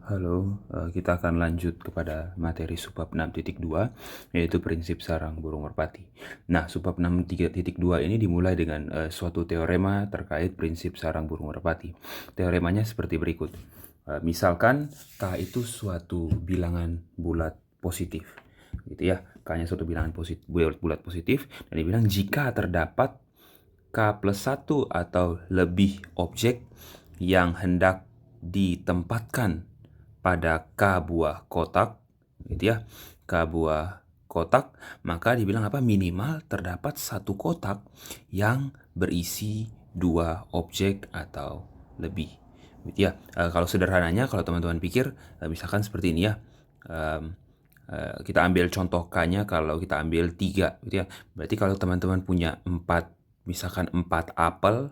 Halo, kita akan lanjut kepada materi subbab 6.2, yaitu prinsip sarang burung merpati. Nah, subbab 6.2 ini dimulai dengan suatu teorema terkait prinsip sarang burung merpati. Teoremanya seperti berikut. Misalkan K itu suatu bilangan bulat positif. Gitu ya, K-nya suatu bilangan bulat positif, dan dibilang jika terdapat K plus 1 atau lebih objek yang hendak ditempatkan pada K buah kotak, gitu ya, K buah kotak, maka dibilang apa? Minimal terdapat satu kotak yang berisi dua objek atau lebih, gitu ya. Kalau sederhananya, kalau teman-teman pikir, misalkan seperti ini ya, kita ambil contoh K-nya, kalau kita ambil 3, gitu ya. Berarti kalau teman-teman punya 4, misalkan 4 apel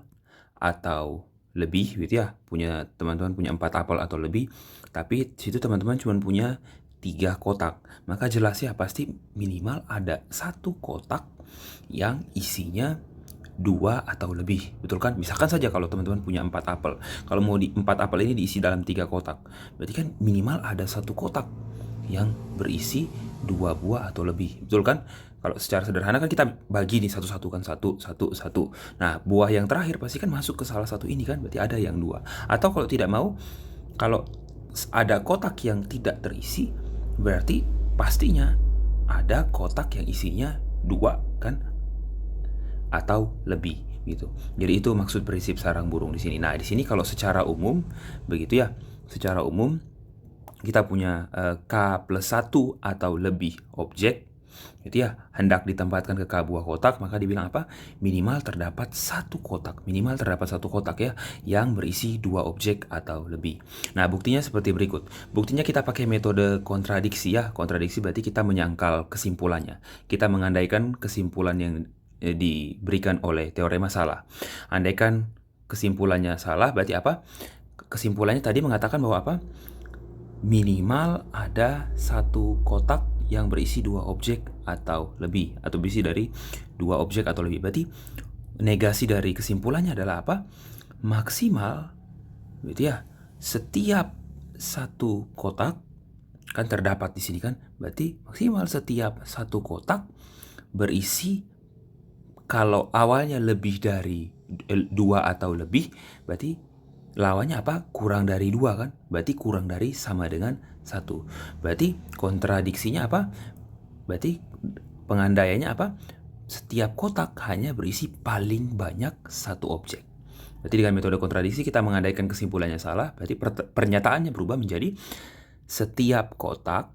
atau lebih, gitu ya, teman-teman punya 4 apel atau lebih, tapi situ teman-teman cuma punya 3 kotak, maka jelasnya pasti minimal ada satu kotak yang isinya 2 atau lebih, betul kan? Misalkan saja kalau teman-teman punya 4 apel, kalau mau 4 apel ini diisi dalam 3 kotak, berarti kan minimal ada satu kotak yang berisi 2 buah atau lebih, betul kan? Kalau secara sederhana kan kita bagi nih satu-satu kan, satu. Nah, buah yang terakhir pasti kan masuk ke salah satu ini kan, berarti ada yang 2. Atau kalau tidak mau, kalau ada kotak yang tidak terisi, berarti pastinya ada kotak yang isinya 2 kan, atau lebih gitu. Jadi itu maksud prinsip sarang burung di sini. Nah, di sini kalau secara umum begitu ya, secara umum kita punya K plus 1 atau lebih objek, gitu ya, hendak ditempatkan ke K buah kotak, maka dibilang apa? Minimal terdapat satu kotak ya, yang berisi 2 objek atau lebih. Nah, buktinya seperti berikut. Buktinya kita pakai metode kontradiksi ya. Kontradiksi berarti kita menyangkal kesimpulannya. Kita mengandaikan kesimpulan yang diberikan oleh teorema salah. Andaikan kesimpulannya salah, berarti apa? Kesimpulannya tadi mengatakan bahwa apa? Minimal ada satu kotak yang berisi 2 objek atau lebih, atau berisi dari 2 objek atau lebih. Berarti negasi dari kesimpulannya adalah apa? Maksimal, gitu ya, setiap satu kotak kan terdapat di sini kan, berarti maksimal setiap satu kotak berisi, kalau awalnya lebih dari 2 atau lebih, berarti lawannya apa? Kurang dari 2 kan? Berarti kurang dari sama dengan 1. Berarti kontradiksinya apa? Berarti pengandaiannya apa? Setiap kotak hanya berisi paling banyak satu objek. Berarti dengan metode kontradiksi kita mengandaikan kesimpulannya salah, berarti pernyataannya berubah menjadi setiap kotak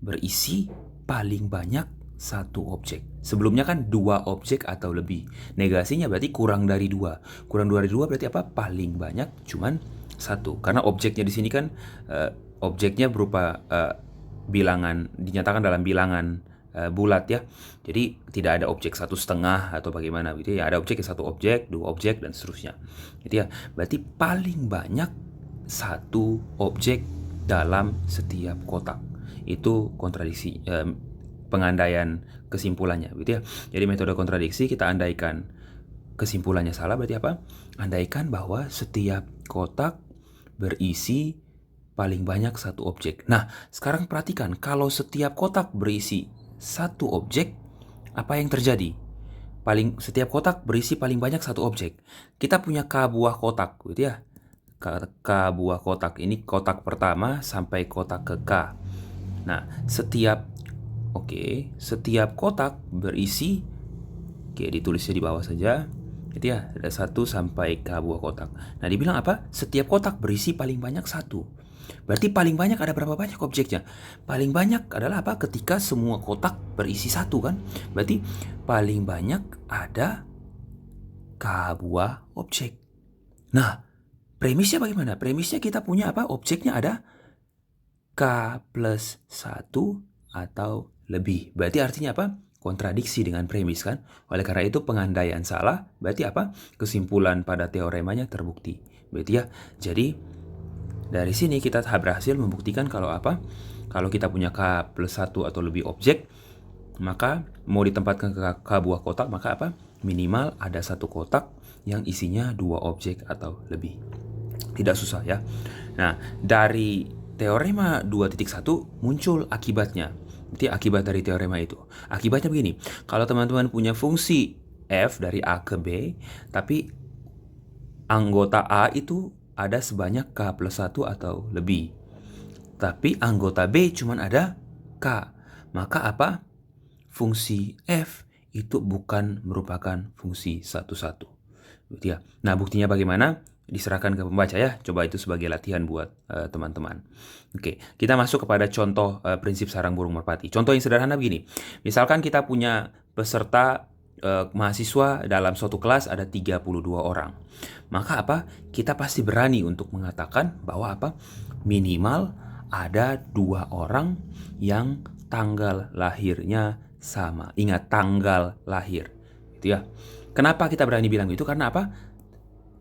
berisi paling banyak satu objek. Sebelumnya kan 2 objek atau lebih. Negasinya berarti kurang dari 2. Kurang dari 2 berarti apa? Paling banyak cuman 1. Karena objeknya di sini kan objeknya berupa bilangan, dinyatakan dalam bilangan bulat ya. Jadi tidak ada objek 1,5 atau bagaimana gitu ya. Ada objek 1 objek, 2 objek dan seterusnya. Gitu ya. Berarti paling banyak satu objek dalam setiap kotak. Itu kontradiksi, pengandaian kesimpulannya gitu ya. Jadi metode kontradiksi kita andaikan kesimpulannya salah, berarti apa? Andaikan bahwa setiap kotak berisi paling banyak satu objek. Nah, sekarang perhatikan, kalau setiap kotak berisi satu objek, apa yang terjadi? Setiap kotak berisi paling banyak satu objek. Kita punya K buah kotak gitu ya. K buah kotak ini kotak pertama sampai kotak ke K. Nah, setiap kotak berisi, ditulisnya di bawah saja, gitu ya, ada 1 sampai K buah kotak. Nah, dibilang apa? Setiap kotak berisi paling banyak 1. Berarti paling banyak ada berapa banyak objeknya? Paling banyak adalah apa? Ketika semua kotak berisi 1 kan? Berarti paling banyak ada K buah objek. Nah, premisnya bagaimana? Premisnya kita punya apa? Objeknya ada K plus 1 atau lebih. Berarti artinya apa? Kontradiksi dengan premis kan? Oleh karena itu pengandaian salah, berarti apa? Kesimpulan pada teoremanya terbukti. Berarti ya, jadi dari sini kita berhasil membuktikan kalau apa? Kalau kita punya K plus 1 atau lebih objek, maka mau ditempatkan ke K buah kotak, maka apa? Minimal ada satu kotak yang isinya 2 objek atau lebih. Tidak susah ya. Nah, dari teorema 2.1 muncul akibatnya. Jadi akibat dari teorema itu. Akibatnya begini, kalau teman-teman punya fungsi f dari A ke B, tapi anggota A itu ada sebanyak K plus 1 atau lebih. Tapi anggota B cuma ada K. Maka apa? Fungsi f itu bukan merupakan fungsi satu-satu. Gitu ya. Nah, buktinya bagaimana? Diserahkan ke pembaca ya. Coba itu sebagai latihan buat teman-teman. Oke, kita masuk kepada contoh prinsip sarang burung merpati. Contoh yang sederhana begini. Misalkan kita punya peserta mahasiswa dalam suatu kelas ada 32 orang. Maka apa? Kita pasti berani untuk mengatakan bahwa apa? Minimal ada 2 orang yang tanggal lahirnya sama. Ingat, tanggal lahir. Gitu ya. Kenapa kita berani bilang itu? Karena apa?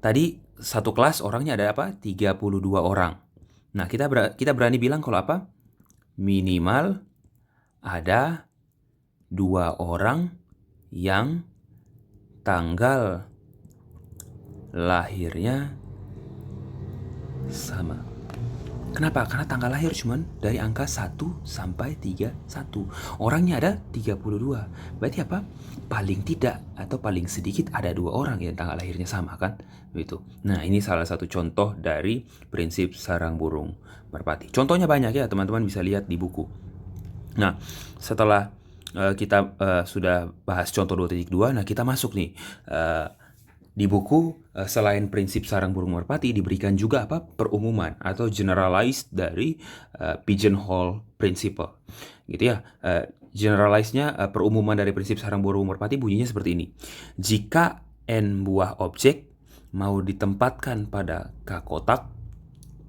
Tadi satu kelas orangnya ada apa? 32 orang. Nah, kita berani bilang kalau apa? Minimal ada 2 orang yang tanggal lahirnya sama. Kenapa? Karena tanggal lahir cuman dari angka 1 sampai 31. Orangnya ada 32. Berarti apa? Paling tidak atau paling sedikit ada 2 orang yang tanggal lahirnya sama kan? Begitu. Nah, ini salah satu contoh dari prinsip sarang burung merpati. Contohnya banyak ya, teman-teman bisa lihat di buku. Nah, setelah kita sudah bahas contoh 2.2, nah kita masuk nih. Di buku, selain prinsip sarang burung merpati, diberikan juga apa? Perumuman atau generalized dari pigeonhole principle. Gitu ya. Generalize-nya, perumuman dari prinsip sarang burung merpati bunyinya seperti ini. Jika n buah objek mau ditempatkan pada K kotak,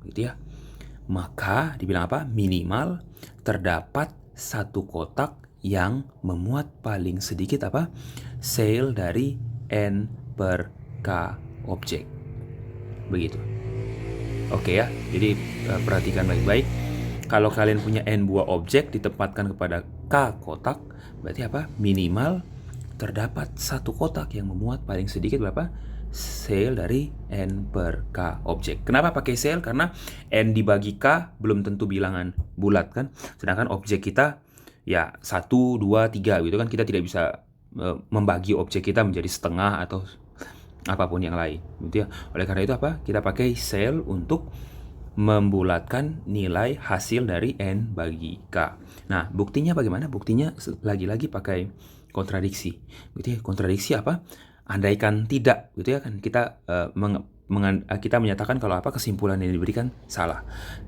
gitu ya, maka dibilang apa? Minimal terdapat satu kotak yang memuat paling sedikit apa? Sel dari n per K objek. Begitu. Oke ya, jadi perhatikan baik-baik. Kalau kalian punya n buah objek ditempatkan kepada K kotak, berarti apa? Minimal terdapat satu kotak yang memuat paling sedikit berapa? Sel dari n per K objek. Kenapa pakai sel? Karena n dibagi K belum tentu bilangan bulat kan. Sedangkan objek kita ya 1, 2, 3 gitu kan. Kita tidak bisa membagi objek kita menjadi setengah atau apapun yang lain gitu ya. Oleh karena itu apa? Kita pakai sel untuk membulatkan nilai hasil dari n bagi K. Nah, buktinya bagaimana? Buktinya lagi-lagi pakai kontradiksi. Gitu ya. Kontradiksi apa? Andaikan tidak, gitu ya kan. Kita kita menyatakan kalau apa? Kesimpulan yang diberikan salah.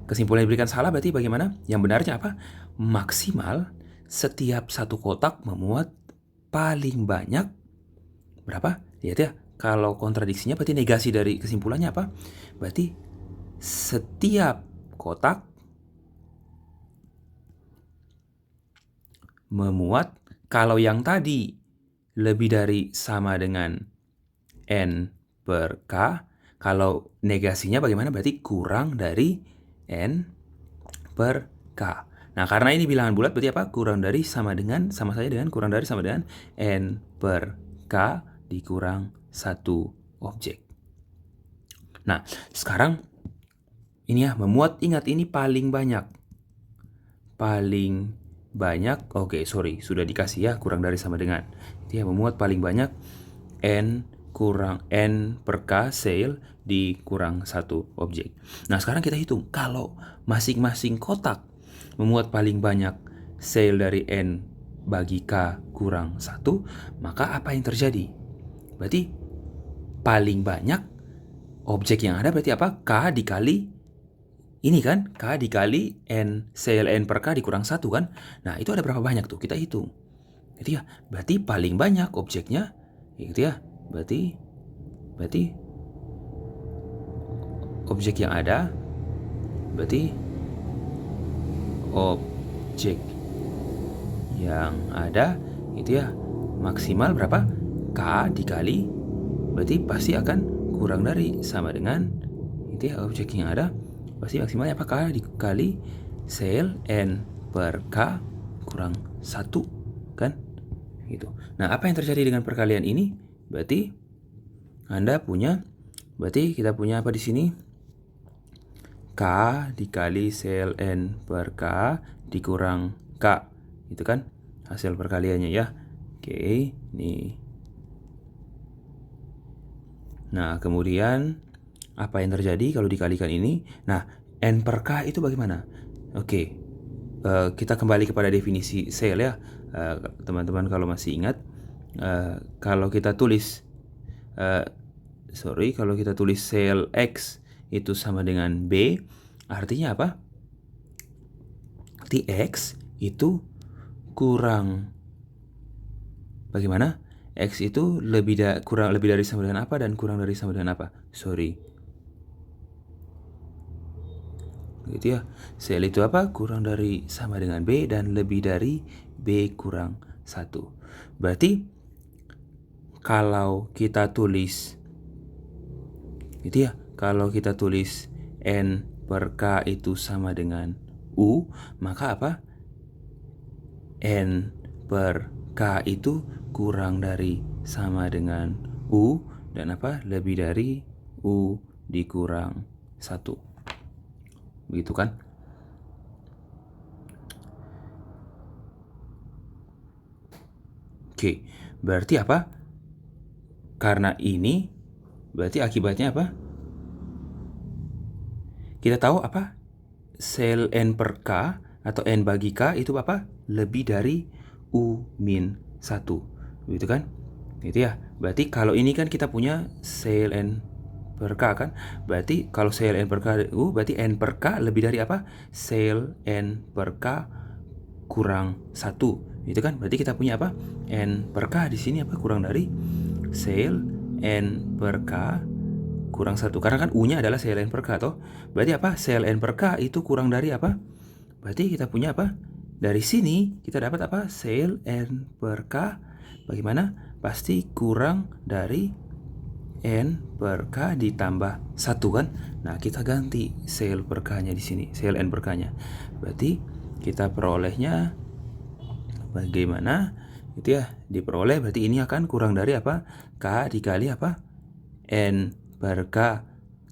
Kesimpulan yang diberikan salah berarti bagaimana? Yang benarnya apa? Maksimal setiap satu kotak memuat paling banyak berapa? Lihat ya. Kalau kontradiksinya berarti negasi dari kesimpulannya apa? Berarti setiap kotak memuat, kalau yang tadi lebih dari sama dengan n per K, kalau negasinya bagaimana? Berarti kurang dari n per K. Nah, karena ini bilangan bulat berarti apa? Kurang dari sama saja dengan kurang dari sama dengan n per K dikurang 1 objek. Nah, sekarang ini ya, memuat, ingat ini paling banyak. Paling banyak, oke, sorry, sudah dikasih ya, kurang dari sama dengan. Itu ya, memuat paling banyak n kurang n per K sel dikurang 1 objek. Nah, sekarang kita hitung, kalau masing-masing kotak memuat paling banyak sel dari n bagi K kurang 1, maka apa yang terjadi? Berarti paling banyak objek yang ada berarti apa? K dikali ini kan? K dikali n sel n per K dikurang 1 kan? Nah, itu ada berapa banyak tuh? Kita hitung. Gitu ya. Berarti paling banyak objeknya, gitu ya. Berarti objek yang ada berarti objek yang ada itu ya maksimal berapa? K dikali berarti pasti akan kurang dari sama dengan itu ya objek yang ada pasti maksimalnya apa? K dikali sel n per K kurang 1 kan? Gitu. Nah, apa yang terjadi dengan perkalian ini? Berarti kita punya apa di sini? K dikali CLN per K dikurang K. Itu kan hasil perkaliannya ya. Oke, nih. Nah, kemudian apa yang terjadi kalau dikalikan ini? Nah, N per K itu bagaimana? Oke, kita kembali kepada definisi sel ya. Teman-teman kalau masih ingat, kalau kita tulis kalau kita tulis sel X itu sama dengan B, artinya apa? Arti X itu kurang bagaimana? X itu kurang lebih dari sama dengan apa dan kurang dari sama dengan apa? Gitu ya. Sel itu apa? Kurang dari sama dengan B dan lebih dari B kurang 1. Berarti kalau kita tulis gitu ya, kalau kita tulis N per K itu sama dengan U, maka apa? N per K itu kurang dari sama dengan U dan apa? Lebih dari U dikurang 1. Begitu kan? Oke, berarti apa? Karena ini, berarti akibatnya apa? Kita tahu apa? Sel N per K atau N bagi K itu apa? Lebih dari U min 1. Begitu kan? Gitu ya. Berarti kalau ini kan kita punya sel N per K kan? Berarti kalau sel N per K U, berarti N per K lebih dari apa? Sel N per K kurang 1. Itu kan? Berarti kita punya apa? N per K di sini apa? Kurang dari sel N per K kurang 1. Karena kan U-nya adalah sel N per K toh. Berarti apa? Sel N per K itu kurang dari apa? Berarti kita punya apa? Dari sini kita dapat apa? Sel N per K bagaimana? Pasti kurang dari N per K ditambah 1 kan? Nah, kita ganti sel per K-nya di sini, sel N per K-nya. Berarti kita perolehnya bagaimana? Itu ya, diperoleh berarti ini akan kurang dari apa? K dikali apa? N per K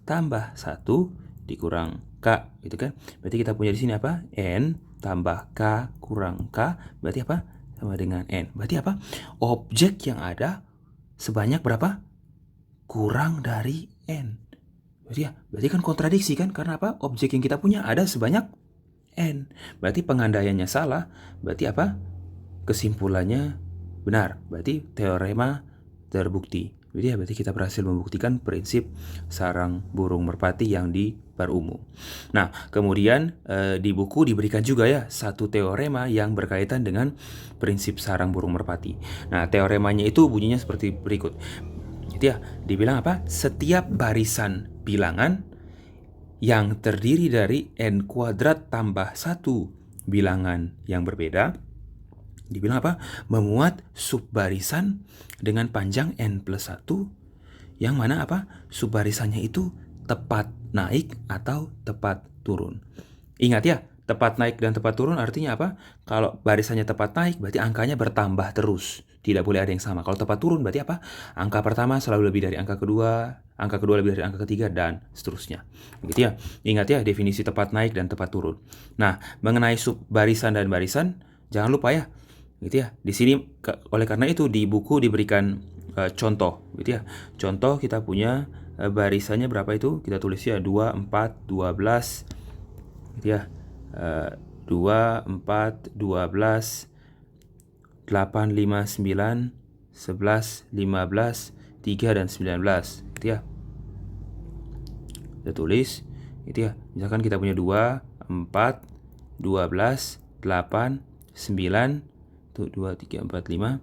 tambah 1 dikurang K, gitu kan? Berarti kita punya di sini apa? N tambah K kurang K, berarti apa? Sama dengan N. Berarti apa? Objek yang ada sebanyak berapa? Kurang dari N. Berarti kan kontradiksi kan? Karena apa? Objek yang kita punya ada sebanyak N. Berarti pengandaiannya salah. Berarti apa? Kesimpulannya benar. Berarti teorema terbukti. Berarti kita berhasil membuktikan prinsip sarang burung merpati yang diperumum. Nah, kemudian di buku diberikan juga ya satu teorema yang berkaitan dengan prinsip sarang burung merpati. Nah, teoremanya itu bunyinya seperti berikut. Itu ya, dibilang apa? Setiap barisan bilangan yang terdiri dari N kuadrat tambah 1 bilangan yang berbeda, dibilang apa? Memuat subbarisan dengan panjang N plus 1 yang mana apa? Subbarisannya itu tepat naik atau tepat turun. Ingat ya, tepat naik dan tepat turun artinya apa? Kalau barisannya tepat naik berarti angkanya bertambah terus. Tidak boleh ada yang sama. Kalau tepat turun berarti apa? Angka pertama selalu lebih dari angka kedua lebih dari angka ketiga, dan seterusnya. Gitu ya. Ingat ya definisi tepat naik dan tepat turun. Nah, mengenai subbarisan dan barisan, jangan lupa ya. Gitu ya. Di sini oleh karena itu di buku diberikan contoh, gitu ya. Contoh kita punya barisannya berapa itu? Kita tulis ya 2, 4, 12, gitu ya. 2, 4, 12, 8, 5, 9, 11, 15, 3, dan 19, gitu ya. Kita tulis, gitu ya. Misalkan kita punya 2, 4, 12, 8, 9, 2, 3, 4, 5.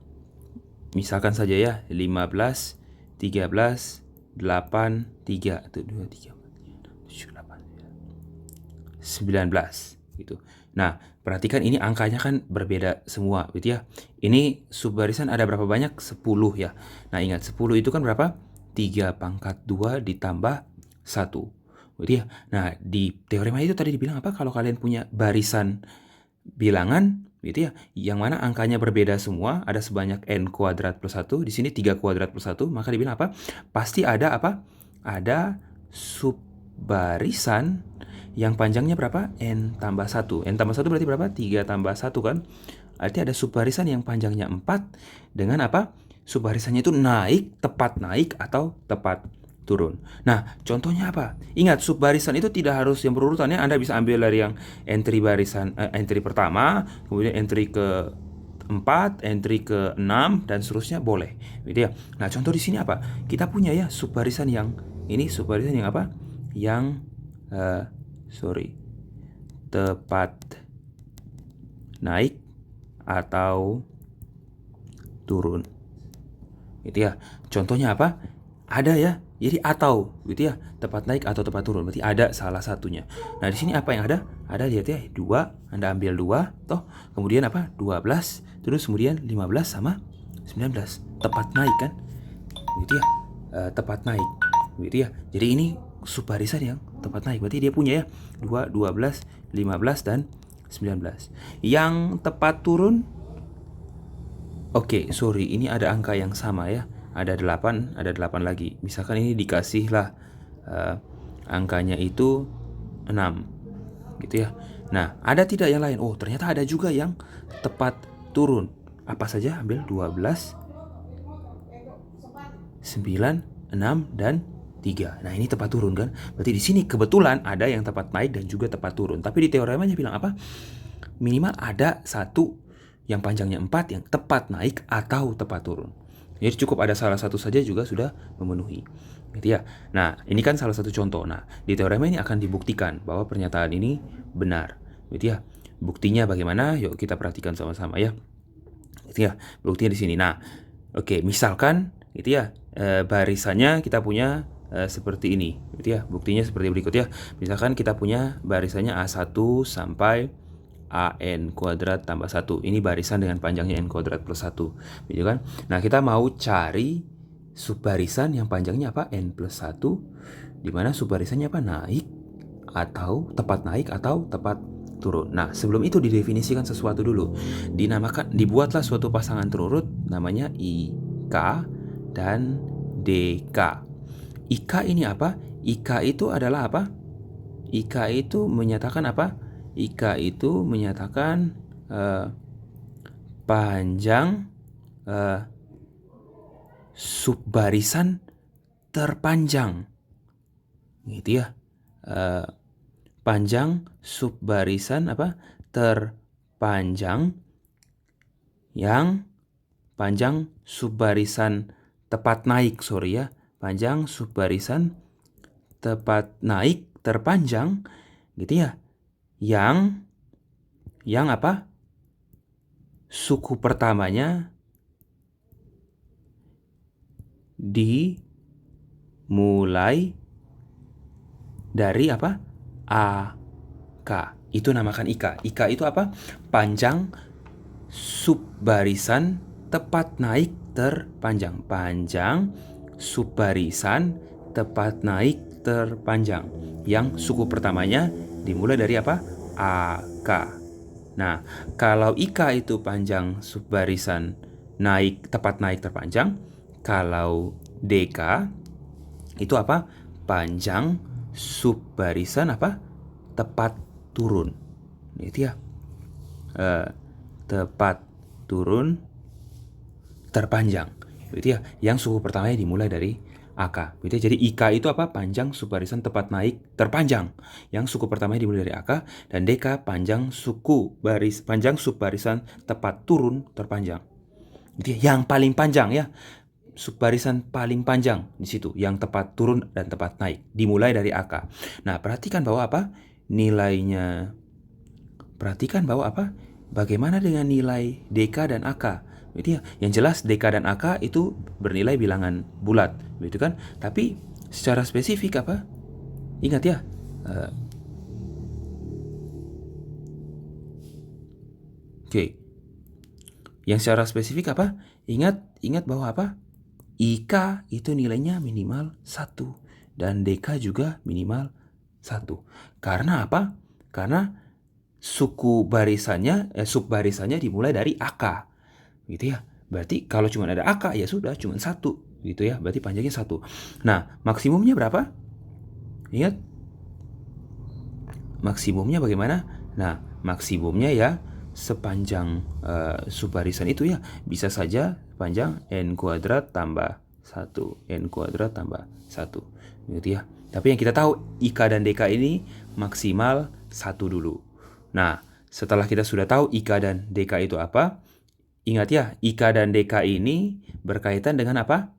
Misalkan saja ya, 15, 13, 8, 3, 2, 3, 4, 7, 8, 19, gitu. Nah, perhatikan ini angkanya kan berbeda semua, gitu ya. Ini subbarisan ada berapa banyak? 10 ya. Nah, ingat 10 itu kan berapa? 3 pangkat 2 ditambah 1. Gitu ya. Nah, di teorema itu tadi dibilang apa? Kalau kalian punya barisan bilangan, gitu ya, yang mana angkanya berbeda semua, ada sebanyak N kuadrat plus 1, di sini 3 kuadrat plus 1, maka dibilang apa? Pasti ada apa? Ada subbarisan Yang panjangnya berapa? N tambah 1. N tambah 1 berarti berapa? 3 tambah 1 kan? Arti ada subbarisan yang panjangnya 4 dengan apa? Subbarisannya itu naik, tepat naik atau tepat turun. Nah, contohnya apa? Ingat, subbarisan itu tidak harus yang berurutan ya. Anda bisa ambil dari yang entry pertama, kemudian entry ke 4, entry ke 6 dan seterusnya boleh. Gitu ya. Nah, contoh di sini apa? Kita punya ya subbarisan yang ini subbarisan yang apa? Yang tepat naik atau turun. Gitu ya. Contohnya apa? Ada ya. Jadi atau gitu ya, tepat naik atau tepat turun. Berarti ada salah satunya. Nah, di sini apa yang ada? Ada lihat ya, 2, Anda ambil 2, toh. Kemudian apa? 12, terus kemudian 15 sama 19. Tepat naik kan? Gitu ya. Tepat naik. Gitu ya. Jadi ini subbarisan yang tepat naik. Berarti dia punya ya 2, 12, 15 dan 19. Yang tepat turun, oke, sorry, ini ada angka yang sama ya. Ada 8 lagi. Misalkan ini dikasihlah angkanya itu 6. Gitu ya. Nah, ada tidak yang lain? Oh, ternyata ada juga yang tepat turun. Apa saja? Ambil 12, 9, 6 dan 3. Nah, ini tepat turun kan? Berarti di sini kebetulan ada yang tepat naik dan juga tepat turun. Tapi di teoremanya bilang apa? Minimal ada satu yang panjangnya 4 yang tepat naik atau tepat turun. Jadi cukup ada salah satu saja juga sudah memenuhi. Gitu ya. Nah, ini kan salah satu contoh. Nah, di teorema ini akan dibuktikan bahwa pernyataan ini benar. Gitu ya. Buktinya bagaimana? Yuk kita perhatikan sama-sama ya. Gitu ya. Buktinya di sini. Nah, oke, misalkan gitu ya. Barisannya kita punya seperti ini, gitu ya. Buktinya seperti berikut ya. Misalkan kita punya barisannya A1 sampai AN kuadrat tambah 1. Ini barisan dengan panjangnya N kuadrat plus 1. Gitu kan? Nah, kita mau cari subbarisan yang panjangnya apa? N plus 1. Dimana subbarisannya apa? Naik atau tepat naik atau tepat turun. Nah, sebelum itu didefinisikan sesuatu dulu. Dibuatlah suatu pasangan terurut namanya IK dan DK. IK ini apa? IK itu adalah apa? IK itu menyatakan apa? IK itu menyatakan panjang subbarisan terpanjang, gitu ya. Panjang subbarisan apa? Terpanjang yang panjang subbarisan tepat naik, sorry ya. Panjang subbarisan tepat naik terpanjang, gitu ya. Yang apa? Suku pertamanya dimulai dari apa? AK. Itu namakan IK. IK itu apa? Panjang subbarisan tepat naik terpanjang. Panjang subbarisan tepat naik terpanjang. Yang suku pertamanya dimulai dari apa? AK. Nah, kalau IK itu panjang subbarisan tepat naik terpanjang. Kalau DK itu apa? Panjang subbarisan apa? Tepat turun. Itu ya. Tepat turun terpanjang. Itu ya. Yang suku pertamanya dimulai dari AK. Gitu. Jadi IK itu apa? Panjang subbarisan tepat naik terpanjang. Yang suku pertamanya dimulai dari AK, dan DK panjang subbarisan tepat turun terpanjang. Gitu ya. Yang paling panjang ya. Subbarisan paling panjang di situ, yang tepat turun dan tepat naik dimulai dari AK. Nah, perhatikan bahwa apa? Nilainya. Perhatikan bahwa apa? Bagaimana dengan nilai DK dan AK? Gitu ya. Yang jelas DK dan AK itu bernilai bilangan bulat, begitu kan? Tapi secara spesifik apa? Ingat ya, oke. Yang secara spesifik apa? Ingat bahwa apa? IK itu nilainya minimal 1 dan DK juga minimal 1. Karena apa? Karena subbarisannya dimulai dari AK. Gitu ya. Berarti kalau cuma ada AK ya sudah cuma 1 gitu ya. Berarti panjangnya 1. Nah, maksimumnya berapa? Ingat? maksimumnya bagaimana? Nah, maksimumnya ya sepanjang subbarisan itu ya. Bisa saja panjang n kuadrat tambah 1, n kuadrat tambah 1. Gitu ya. Tapi yang kita tahu IK dan DK ini maksimal 1 dulu. Nah, setelah kita sudah tahu IK dan DK itu apa, ingat ya, IK dan DK ini berkaitan dengan apa?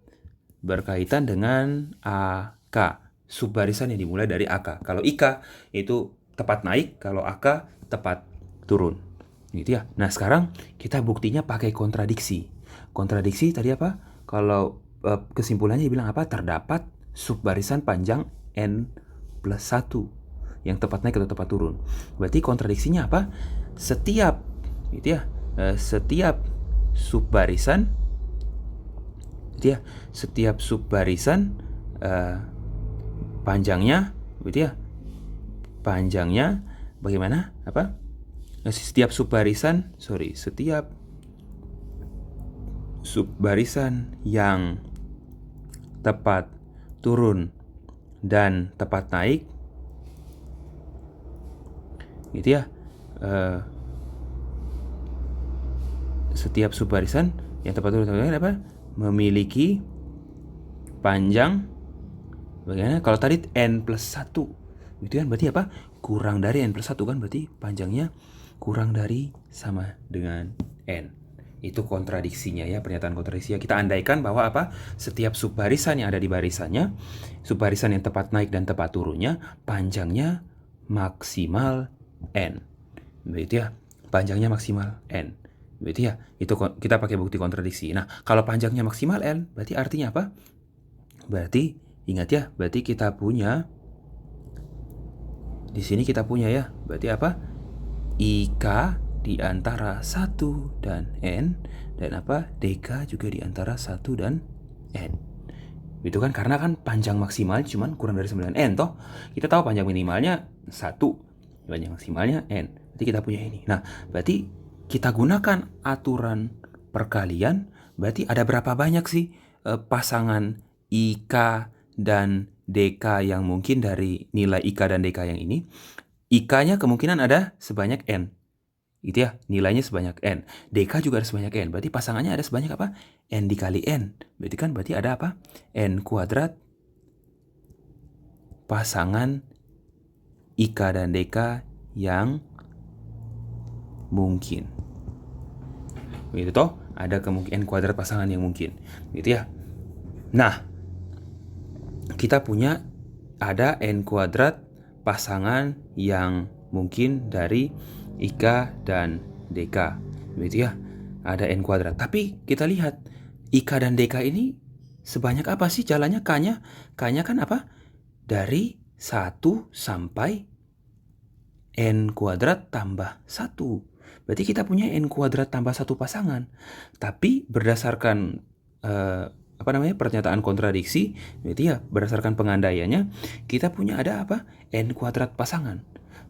Berkaitan dengan AK, subbarisan yang dimulai dari AK. Kalau IK itu tepat naik, kalau AK tepat turun. Gitu ya. Nah, sekarang kita buktinya pakai kontradiksi. Kontradiksi tadi apa? Kalau kesimpulannya dibilang apa? Terdapat subbarisan panjang N plus 1 yang tepat naik atau tepat turun. Berarti kontradiksinya apa? Setiap gitu ya, setiap subbarisan gitu ya, setiap subbarisan panjangnya gitu ya, panjangnya bagaimana? Apa? Setiap subbarisan yang tepat turun dan tepat naik gitu ya, setiap subbarisan yang tepat turun dan tepat naik apa? Memiliki panjang bagaimana? Kalau tadi n plus 1 gitu kan, berarti apa? Kurang dari n plus 1 kan, berarti panjangnya kurang dari sama dengan n. Itu kontradiksinya ya, pernyataan kontradiksinya. Kita andaikan bahwa apa? Setiap subbarisan yang ada di barisannya, subbarisan yang tepat naik dan tepat turunnya, panjangnya maksimal n. Begitu ya, panjangnya maksimal n. Begitu ya, itu kita pakai bukti kontradiksi. Nah, kalau panjangnya maksimal n, berarti artinya apa? Berarti ingat ya, berarti kita punya di sini kita punya ya, berarti apa? IK di antara 1 dan N, dan apa? DK juga di antara 1 dan N. Itu kan karena kan panjang maksimal cuman kurang dari 9 N toh. Kita tahu panjang minimalnya 1, panjang maksimalnya N. Berarti kita punya ini. Nah, berarti kita gunakan aturan perkalian, berarti ada berapa banyak sih pasangan IK dan DK yang mungkin dari nilai IK dan DK yang ini? IK-nya kemungkinan ada sebanyak N. Gitu ya, nilainya sebanyak N. DK juga ada sebanyak N. Berarti pasangannya ada sebanyak apa? N dikali N. Berarti ada apa? N kuadrat pasangan IK dan DK yang mungkin. Begitu toh? Ada kemungkinan N kuadrat pasangan yang mungkin. Gitu ya. Nah, kita punya ada N kuadrat pasangan yang mungkin dari IK dan DK. Begitu ya. Ada N kuadrat. Tapi kita lihat IK dan DK ini sebanyak apa sih jalannya K-nya? K-nya kan apa? Dari 1 sampai N kuadrat tambah 1. Berarti kita punya N kuadrat tambah 1 pasangan. Tapi berdasarkan pernyataan kontradiksi, berarti ya berdasarkan pengandaiannya, kita punya ada apa? N kuadrat pasangan.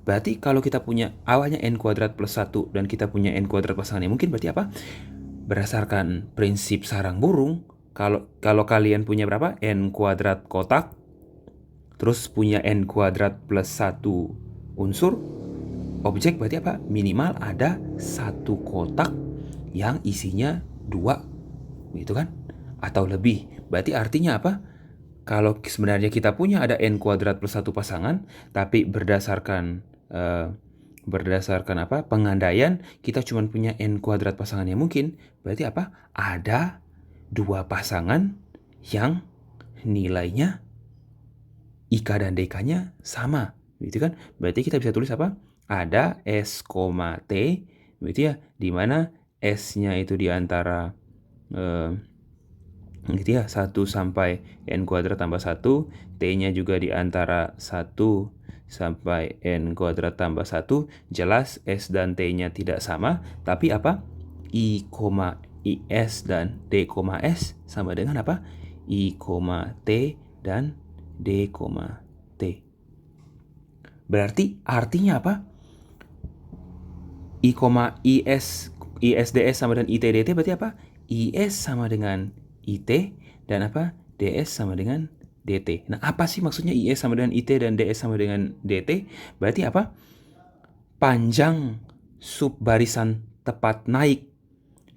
Berarti kalau kita punya awalnya N kuadrat plus 1 dan kita punya N kuadrat pasangan yang mungkin, berarti apa? Berdasarkan prinsip sarang burung, kalau kalian punya berapa? N kuadrat kotak, terus punya N kuadrat plus 1 unsur, objek, berarti apa? Minimal ada 1 kotak yang isinya 2, gitu kan? Atau lebih. Berarti artinya apa? Kalau sebenarnya kita punya ada N kuadrat plus 1 pasangan, tapi berdasarkan apa? Pengandaian, kita cuma punya N kuadrat pasangan yang mungkin. Berarti apa? Ada 2 pasangan yang nilainya IK dan DK-nya sama, gitu kan? Berarti kita bisa tulis apa? Ada S, T, gitu ya, di mana S-nya itu di antara gitu ya, 1 sampai N kuadrat tambah 1, T-nya juga di antara 1 sampai N kuadrat tambah 1. Jelas S dan T-nya tidak sama, tapi apa? I, IS dan D, S sama dengan apa? I, T dan D, T. Berarti artinya apa? ISDS sama dengan ITDT, berarti apa? IS sama dengan IT dan apa? DS sama dengan dt. Nah, apa sih maksudnya IS sama dengan IT dan DS sama dengan DT? Berarti apa? Panjang subbarisan tepat naik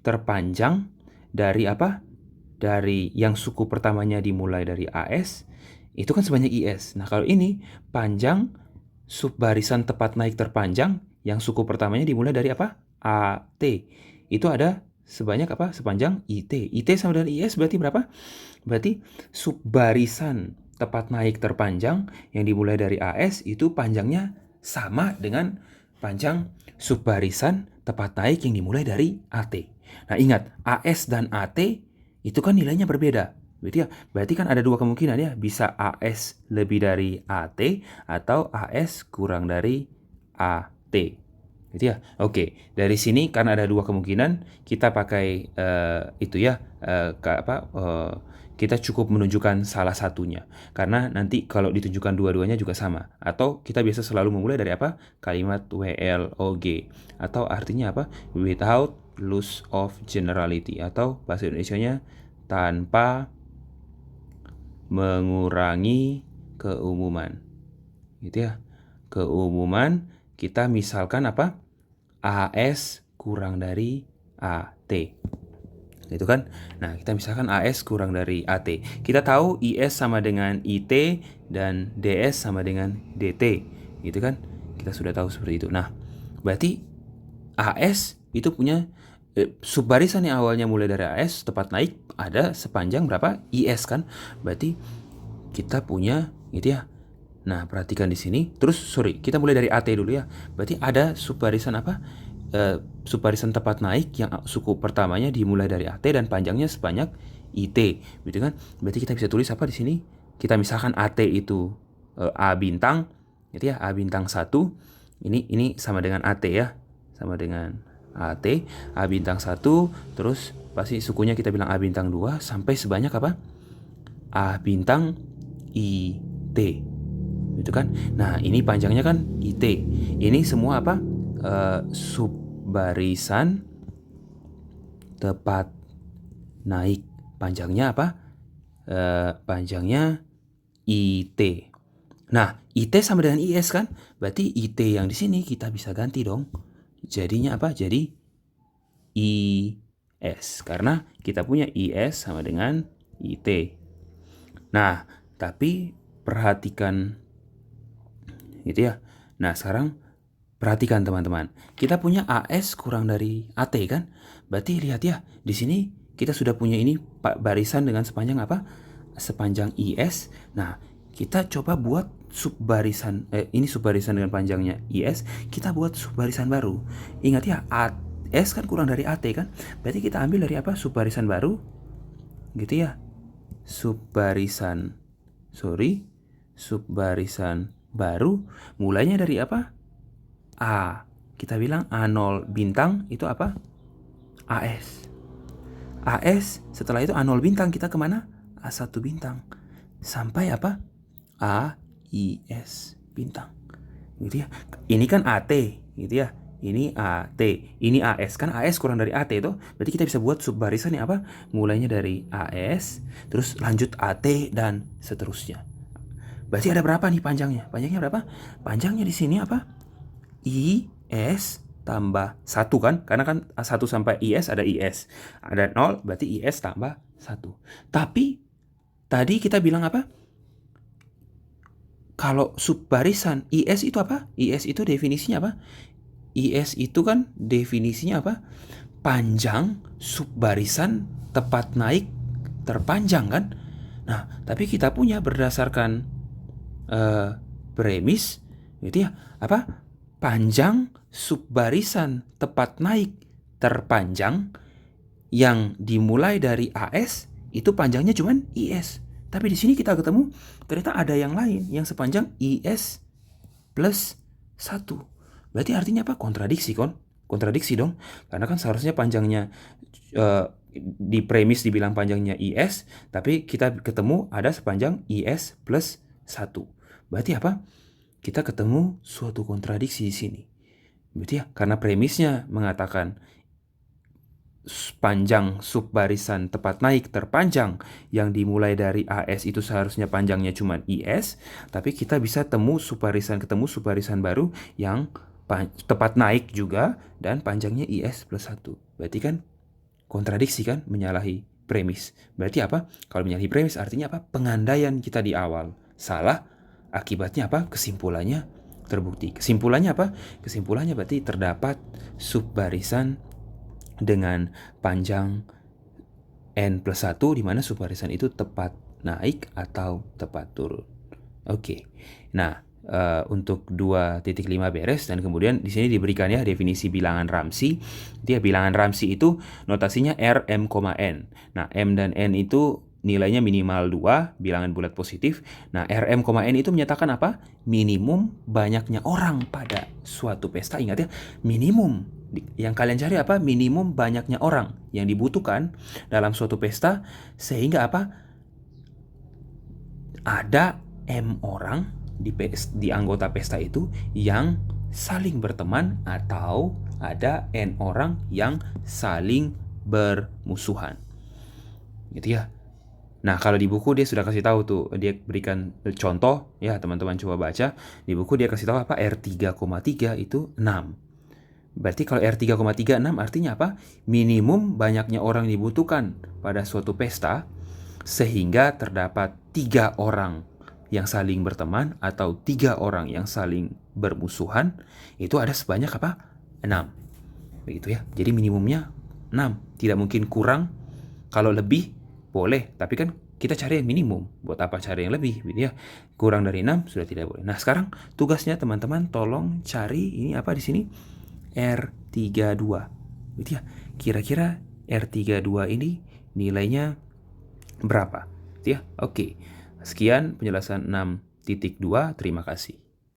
terpanjang dari apa? Dari yang suku pertamanya dimulai dari AS, itu kan sebanyak IS. Nah, kalau ini panjang subbarisan tepat naik terpanjang yang suku pertamanya dimulai dari apa? AT. Itu ada sebanyak apa? Sepanjang IT. IT sama dengan IS berarti berapa? Berarti subbarisan tepat naik terpanjang yang dimulai dari AS itu panjangnya sama dengan panjang subbarisan tepat naik yang dimulai dari AT. Nah, ingat, AS dan AT itu kan nilainya berbeda. Berarti kan ada dua kemungkinan ya, bisa AS lebih dari AT atau AS kurang dari AT. Gitu ya. Oke, dari sini karena ada dua kemungkinan, kita pakai kita cukup menunjukkan salah satunya. Karena nanti kalau ditunjukkan dua-duanya juga sama. Atau kita biasa selalu memulai dari apa? Kalimat WLOG. Atau artinya apa? Without loss of generality. Atau bahasa Indonesianya tanpa mengurangi keumuman. Gitu ya. Keumuman kita misalkan apa? AS kurang dari AT. Gitu kan? Nah, kita misalkan AS kurang dari AT. Kita tahu IS sama dengan IT dan DS sama dengan DT. Gitu kan? Kita sudah tahu seperti itu. Nah, berarti AS itu punya subbarisan yang awalnya mulai dari AS tepat naik ada sepanjang berapa? IS kan? Berarti kita punya gitu ya. Nah, perhatikan di sini. Terus kita mulai dari AT dulu ya. Berarti ada subbarisan apa? Subbarisan tepat naik yang suku pertamanya dimulai dari AT dan panjangnya sebanyak IT, gitu kan? Berarti kita bisa tulis apa di sini? Kita misalkan AT itu A bintang, gitu ya, A bintang 1. Ini sama dengan AT ya. Sama dengan AT, A bintang 1, terus pasti sukunya kita bilang A bintang 2 sampai sebanyak apa? A bintang IT. Gitu kan? Nah, ini panjangnya kan IT. Ini semua apa? Subbarisan tepat naik. Panjangnya apa? Panjangnya IT. Nah, IT sama dengan IS kan? Berarti IT yang di sini kita bisa ganti dong. Jadinya apa? Jadi IS. Karena kita punya IS sama dengan IT. Nah, tapi perhatikan gitu ya. Nah, sekarang perhatikan teman-teman. Kita punya AS kurang dari AT kan? Berarti lihat ya, di sini kita sudah punya ini barisan dengan sepanjang apa? Sepanjang IS. Nah, kita coba buat subbarisan ini subbarisan dengan panjangnya IS, kita buat subbarisan baru. Ingat ya, AS kan kurang dari AT kan? Berarti kita ambil dari apa? Subbarisan baru. Gitu ya. Subbarisan baru mulainya dari apa? A. Kita bilang A0 bintang itu apa? AS. AS setelah itu A0 bintang kita kemana? A1 bintang. Sampai apa? AIS bintang. Gitu ya. Ini kan AT gitu ya. Ini AT, ini AS kan AS kurang dari AT itu. Berarti kita bisa buat subbarisan yang apa? Mulainya dari AS, terus lanjut AT dan seterusnya. Berarti ada berapa nih panjangnya? Panjangnya berapa? Panjangnya di sini apa? IS tambah 1 kan? Karena kan 1 sampai IS ada IS. Ada 0 berarti IS tambah 1. Tapi tadi kita bilang apa? Kalau subbarisan IS itu apa? IS itu definisinya apa? IS itu kan definisinya apa? Panjang subbarisan tepat naik terpanjang kan? Nah, tapi kita punya berdasarkan premis gitu ya. Apa? Panjang subbarisan tepat naik terpanjang yang dimulai dari AS itu panjangnya cuman IS. Tapi di sini kita ketemu ternyata ada yang lain yang sepanjang IS plus 1. Berarti artinya apa? Kontradiksi dong. Karena kan seharusnya panjangnya di premis dibilang panjangnya IS, tapi kita ketemu ada sepanjang IS plus 1. Berarti apa? Kita ketemu suatu kontradiksi di sini. Berarti ya, karena premisnya mengatakan panjang subbarisan tepat naik terpanjang yang dimulai dari AS itu seharusnya panjangnya cuma IS, tapi kita bisa ketemu subbarisan baru yang tepat naik juga dan panjangnya IS plus 1. Berarti kan kontradiksi kan, menyalahi premis. Berarti apa? Kalau menyalahi premis artinya apa? Pengandaian kita di awal salah, akibatnya apa? Kesimpulannya terbukti. Kesimpulannya apa? Kesimpulannya berarti terdapat subbarisan dengan panjang N plus 1 di mana subbarisan itu tepat naik atau tepat turun. Oke. Nah, untuk 2.5 beres, dan kemudian di sini diberikan ya definisi bilangan Ramsey. Dia bilangan Ramsey itu notasinya R, M, N. Nah, M dan N itu nilainya minimal 2, bilangan bulat positif. Nah, R, M, N itu menyatakan apa? Minimum banyaknya orang pada suatu pesta. Ingat ya, minimum. Yang kalian cari apa? Minimum banyaknya orang yang dibutuhkan dalam suatu pesta, sehingga apa? Ada M orang di anggota pesta itu yang saling berteman, atau ada N orang yang saling bermusuhan. Gitu ya. Nah, kalau di buku dia sudah kasih tahu tuh, dia berikan contoh ya, teman-teman coba baca. Di buku dia kasih tahu apa? R3,3 itu 6. Berarti kalau R3,36 artinya apa? Minimum banyaknya orang dibutuhkan pada suatu pesta sehingga terdapat 3 orang yang saling berteman atau 3 orang yang saling bermusuhan, itu ada sebanyak apa? 6. Begitu ya. Jadi minimumnya 6. Tidak mungkin kurang. Kalau lebih boleh, tapi kan kita cari yang minimum. Buat apa cari yang lebih gitu ya? Kurang dari 6 sudah tidak boleh. Nah, sekarang tugasnya teman-teman tolong cari ini apa di sini? R32. Gitu ya. Kira-kira R32 ini nilainya berapa? Gitu ya. Oke. Sekian penjelasan 6.2. Terima kasih.